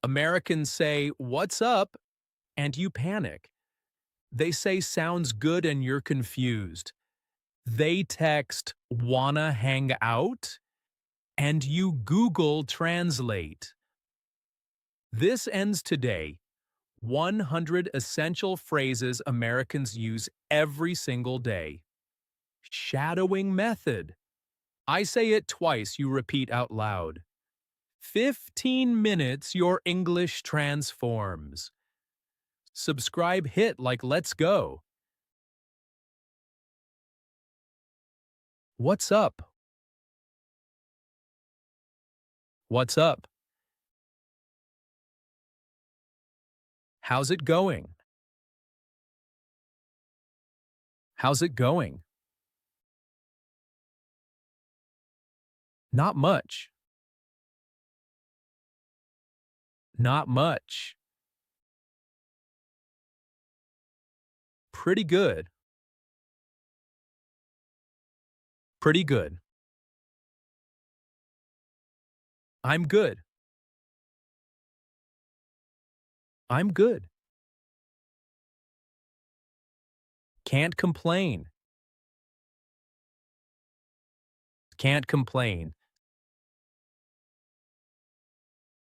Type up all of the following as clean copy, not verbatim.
Americans say, "What's up?" and you panic. They say, "Sounds good," and you're confused. They text, "Wanna hang out?" and you Google Translate. This ends today. 100 essential phrases Americans use every single day. Shadowing method. I say it twice, you repeat out loud. 15 minutes, your English transforms. Subscribe hit like let's go. What's up? What's up? How's it going? How's it going? Not much. Not much. Pretty good. Pretty good. I'm good. I'm good. Can't complain. Can't complain.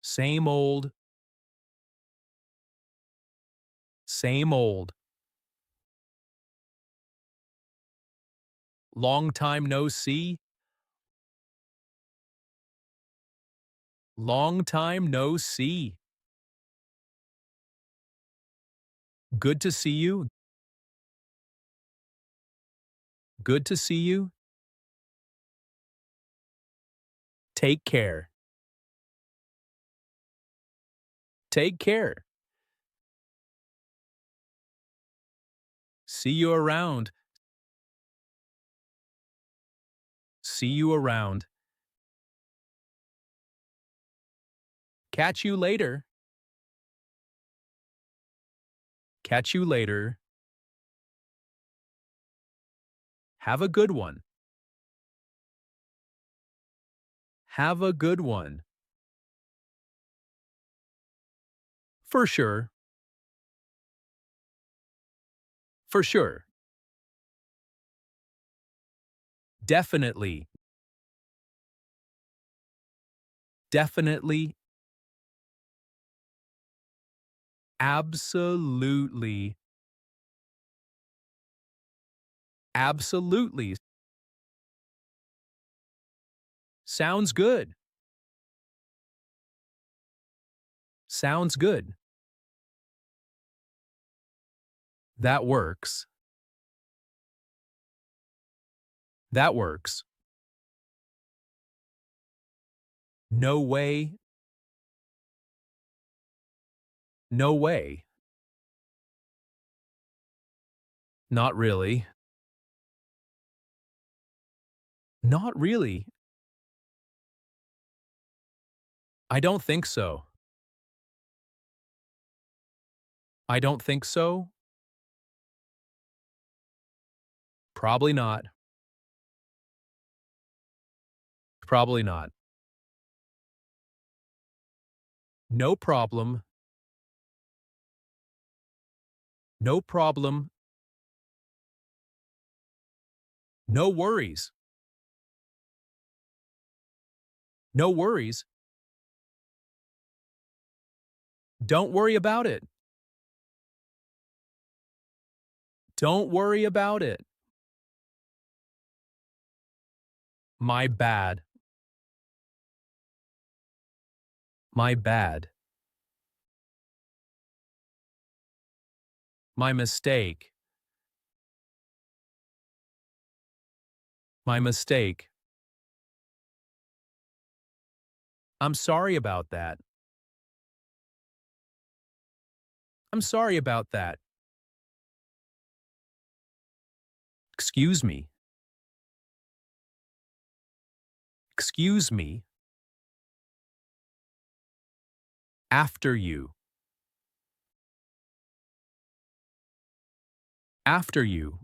Same old. Same old. Long time no see. Long time no see. Good to see you. Good to see you. Take care. Take care. See you around. See you around. Catch you later. Catch you later. Have a good one. Have a good one. For sure. For sure. Definitely. Definitely. Absolutely. Absolutely. Sounds good. Sounds good. That works. That works. No way. No way. Not really. Not really. I don't think so. I don't think so. Probably not. Probably not. No problem. No problem. No worries. No worries. Don't worry about it. Don't worry about it. My bad. My bad. My mistake. My mistake. I'm sorry about that. I'm sorry about that. Excuse me. Excuse me. After you. After you.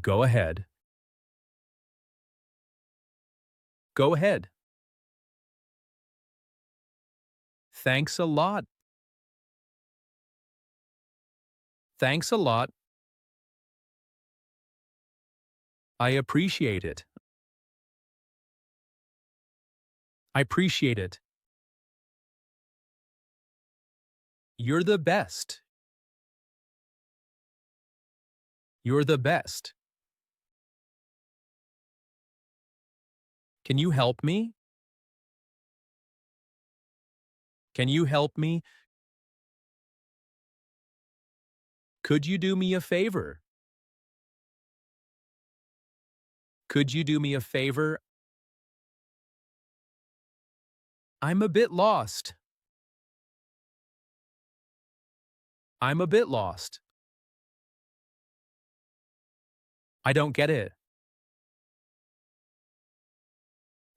Go ahead. Go ahead. Thanks a lot. Thanks a lot. I appreciate it. I appreciate it. You're the best. You're the best. Can you help me? Can you help me? Could you do me a favor? Could you do me a favor? I'm a bit lost. I'm a bit lost. I don't get it.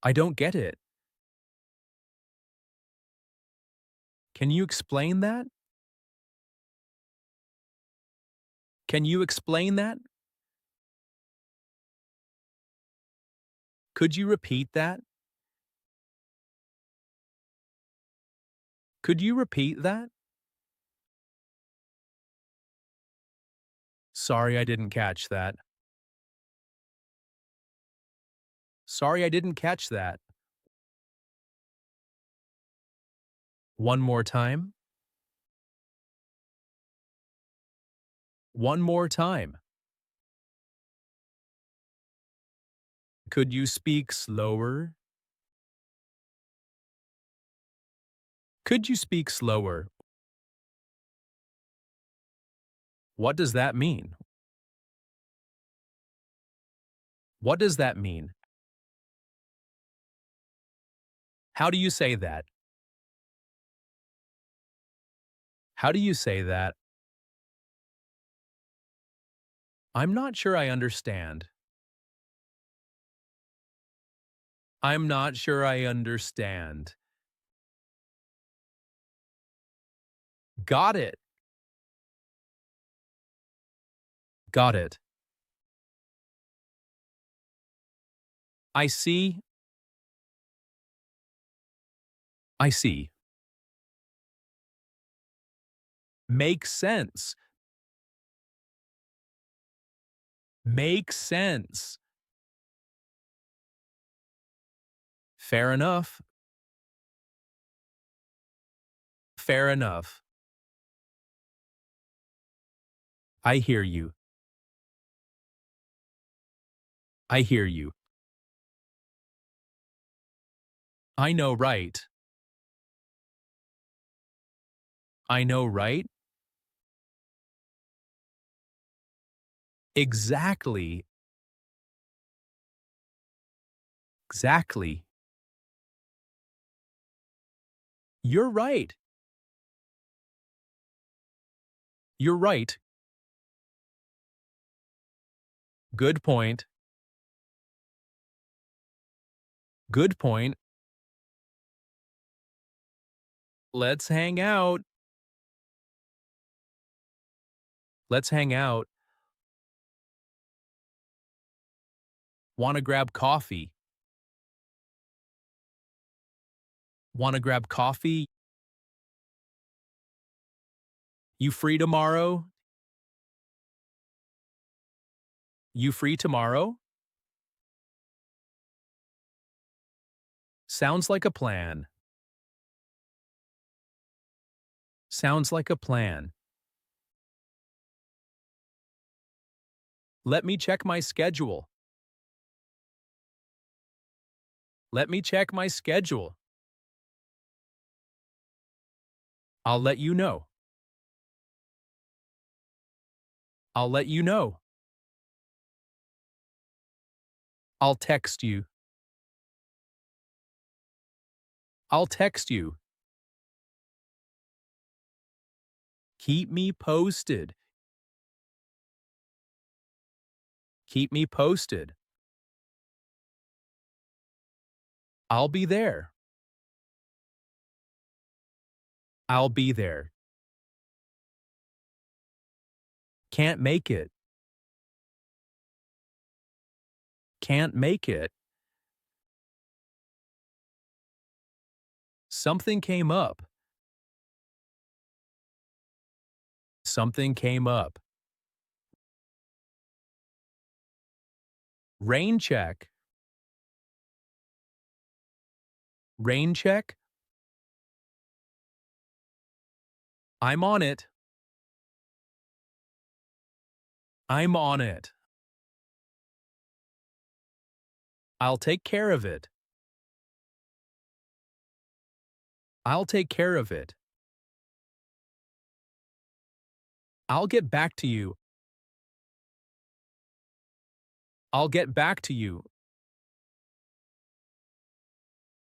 I don't get it. Can you explain that? Can you explain that? Could you repeat that? Could you repeat that? Sorry, I didn't catch that. Sorry, I didn't catch that. One more time. One more time. Could you speak slower? Could you speak slower? What does that mean? What does that mean? How do you say that? How do you say that? I'm not sure I understand. I'm not sure I understand. Got it. Got it. I see. I see. Makes sense. Makes sense. Fair enough. Fair enough. I hear you. I hear you. I know right. I know right. Exactly. Exactly. You're right. You're right. Good point. Good point. Let's hang out. Let's hang out. Wanna grab coffee? Wanna grab coffee? You free tomorrow? You free tomorrow? Sounds like a plan. Sounds like a plan. Let me check my schedule. Let me check my schedule. I'll let you know. I'll let you know. I'll text you. I'll text you. Keep me posted. Keep me posted. I'll be there. I'll be there. Can't make it. Can't make it. Something came up. Something came up. Rain check. Rain check? I'm on it. I'm on it. I'll take care of it. I'll take care of it. I'll get back to you. I'll get back to you.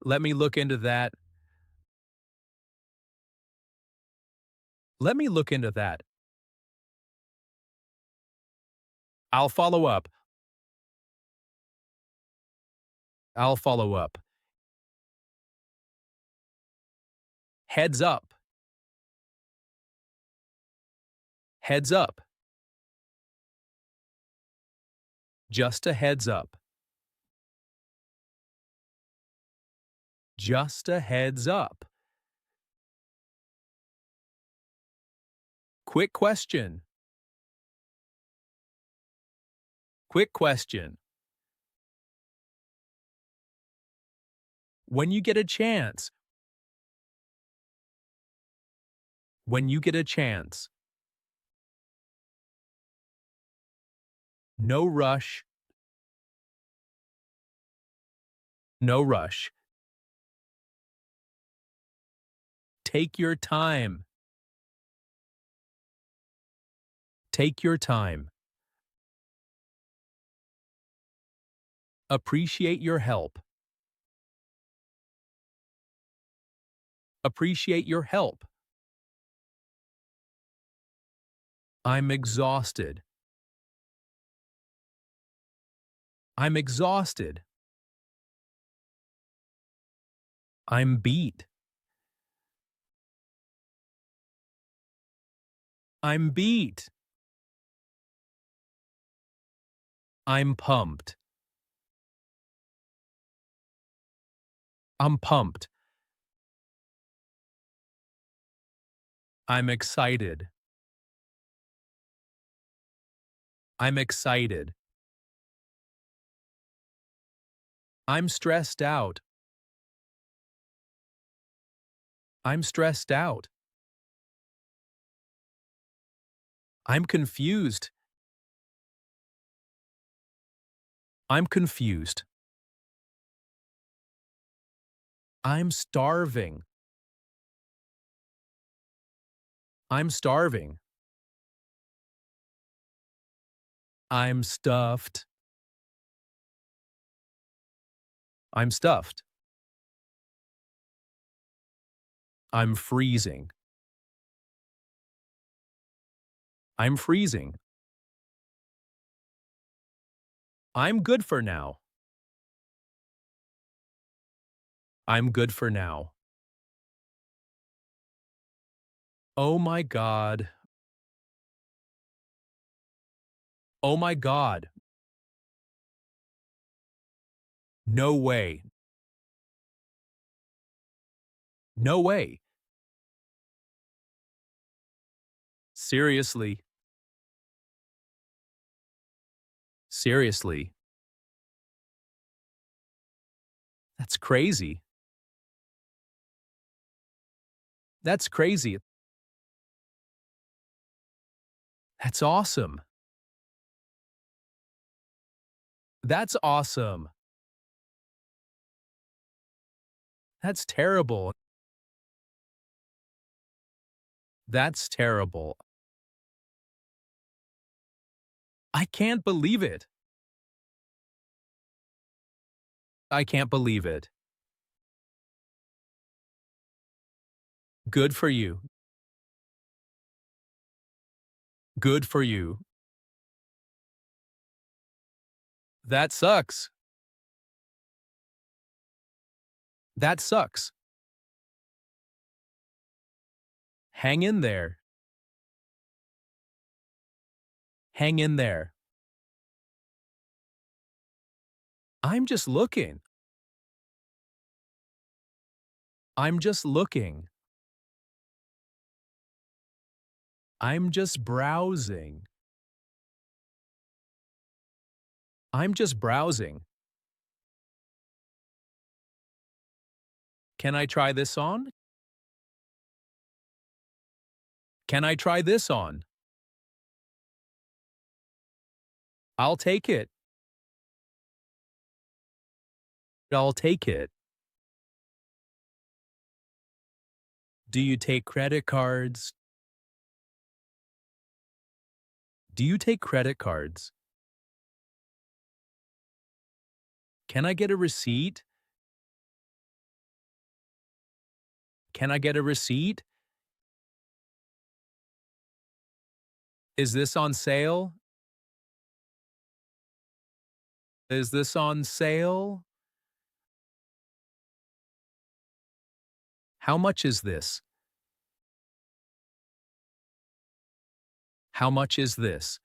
Let me look into that. Let me look into that. I'll follow up. I'll follow up. Heads up. Heads up. Just a heads up. Just a heads up. Quick question. Quick question. When you get a chance. When you get a chance. No rush. No rush. Take your time. Take your time. Appreciate your help. Appreciate your help. I'm exhausted. I'm exhausted. I'm beat. I'm beat. I'm pumped. I'm pumped. I'm excited. I'm excited. I'm stressed out. I'm stressed out. I'm confused. I'm confused. I'm starving. I'm starving. I'm stuffed. I'm stuffed. I'm freezing. I'm freezing. I'm good for now. I'm good for now. Oh my God. Oh my God. No way. No way. Seriously. Seriously. That's crazy. That's crazy. That's awesome. That's awesome. That's terrible. That's terrible. I can't believe it. I can't believe it. Good for you. Good for you. That sucks. That sucks. Hang in there. Hang in there. I'm just looking. I'm just looking. I'm just browsing. I'm just browsing. Can I try this on? Can I try this on? I'll take it. I'll take it. Do you take credit cards? Do you take credit cards? Can I get a receipt? Can I get a receipt? Is this on sale? Is this on sale? How much is this? How much is this?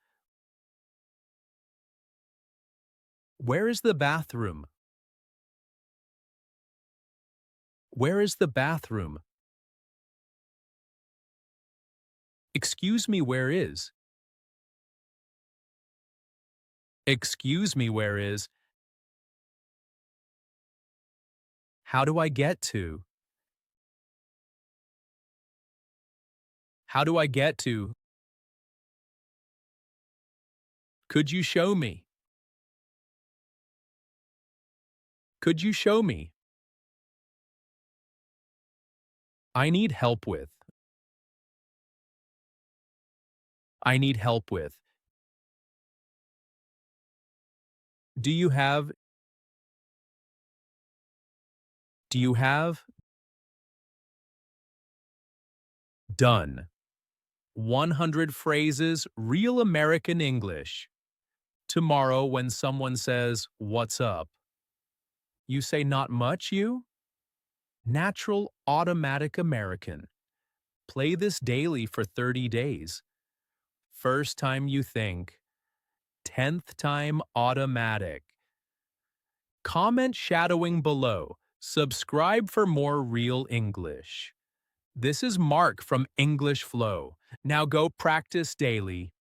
Where is the bathroom? Where is the bathroom? Excuse me, where is? Excuse me, where is? How do I get to? How do I get to? Could you show me? Could you show me? I need help with. I need help with. Do you have? Do you have? Done. 100 phrases, real American English. Tomorrow, when someone says, "What's up?" you say, "Not much, you?" Natural, automatic American. Play this daily for 30 days. First time you think. 10th time automatic. Comment shadowing below. Subscribe for more real English. This is Mark from English Flow. Now go practice daily.